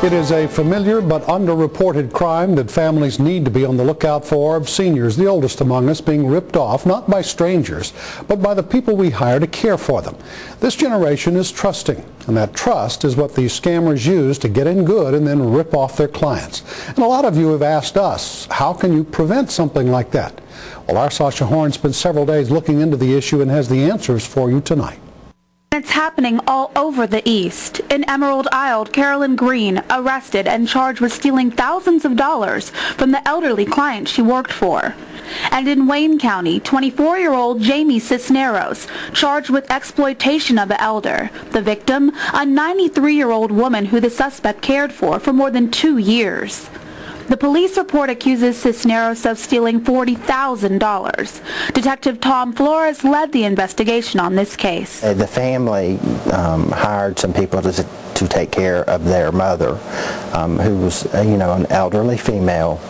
It is a familiar but underreported crime that families need to be on the lookout for of seniors, the oldest among us, being ripped off not by strangers, but by the people we hire to care for them. This generation is trusting, and that trust is what these scammers use to get in good and then rip off their clients. And a lot of you have asked us, how can you prevent something like that? Well, our Sasha Horn spent several days looking into the issue and has the answers for you tonight. It's happening all over the East. In Emerald Isle, Carolyn Green arrested and charged with stealing thousands of dollars from the elderly client she worked for. And in Wayne County, 24-year-old Jamie Cisneros charged with exploitation of the elder. The victim, a 93-year-old woman who the suspect cared for more than 2 years. The police report accuses Cisneros of stealing $40,000. Detective Tom Flores led the investigation on this case. The family hired some people to take care of their mother, who was, an elderly female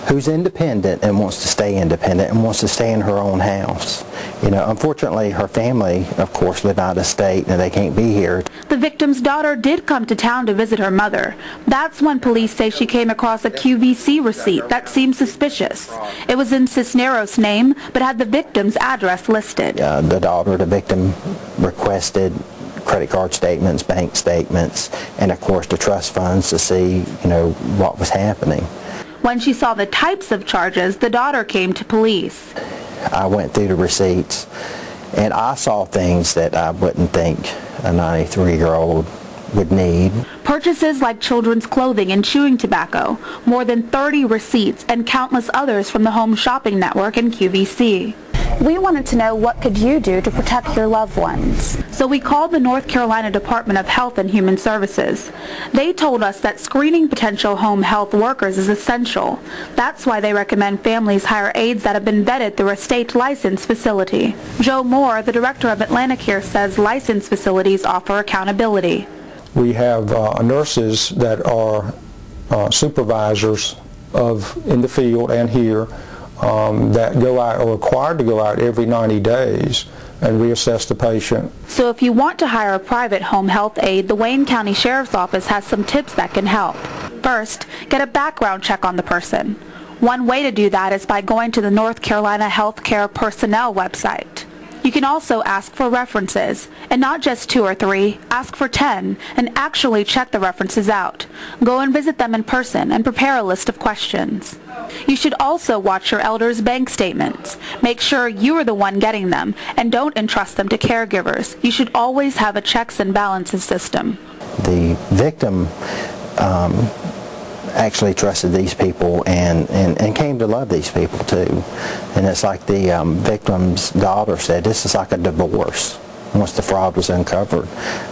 who's independent and wants to stay independent and wants to stay in her own house. Unfortunately, her family, of course, live out of state and they can't be here. The victim's daughter did come to town to visit her mother. That's when police say she came across a QVC receipt that seemed suspicious. It was in Cisneros' name, but had the victim's address listed. The daughter, the victim, requested credit card statements, bank statements, and of course the trust funds to see, what was happening. When she saw the types of charges, the daughter came to police. I went through the receipts and I saw things that I wouldn't think a 93-year-old would need. Purchases like children's clothing and chewing tobacco, more than 30 receipts, and countless others from the Home Shopping Network and QVC. We wanted to know, what could you do to protect your loved ones? So we called the North Carolina Department of Health and Human Services. They told us that screening potential home health workers is essential. That's why they recommend families hire aides that have been vetted through a state licensed facility. Joe Moore, the director of AtlantiCare, says licensed facilities offer accountability. We have nurses that are supervisors in the field and here that go out, are required to go out every 90 days and reassess the patient. So if you want to hire a private home health aide, the Wayne County Sheriff's Office has some tips that can help. First, get a background check on the person. One way to do that is by going to the North Carolina Healthcare Personnel website. You can also ask for references, and not just 2 or 3, ask for 10, and actually check the references out. Go and visit them in person and prepare a list of questions. You should also watch your elders' bank statements. Make sure you are the one getting them, and don't entrust them to caregivers. You should always have a checks and balances system. The victim actually trusted these people and came to love these people too. And it's like the victim's daughter said, this is like a divorce once the fraud was uncovered.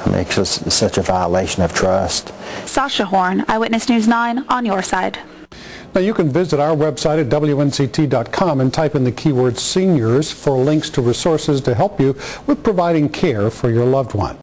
It's just such a violation of trust. Sasha Horn, Eyewitness News 9, on your side. Now you can visit our website at WNCT.com and type in the keyword seniors for links to resources to help you with providing care for your loved one.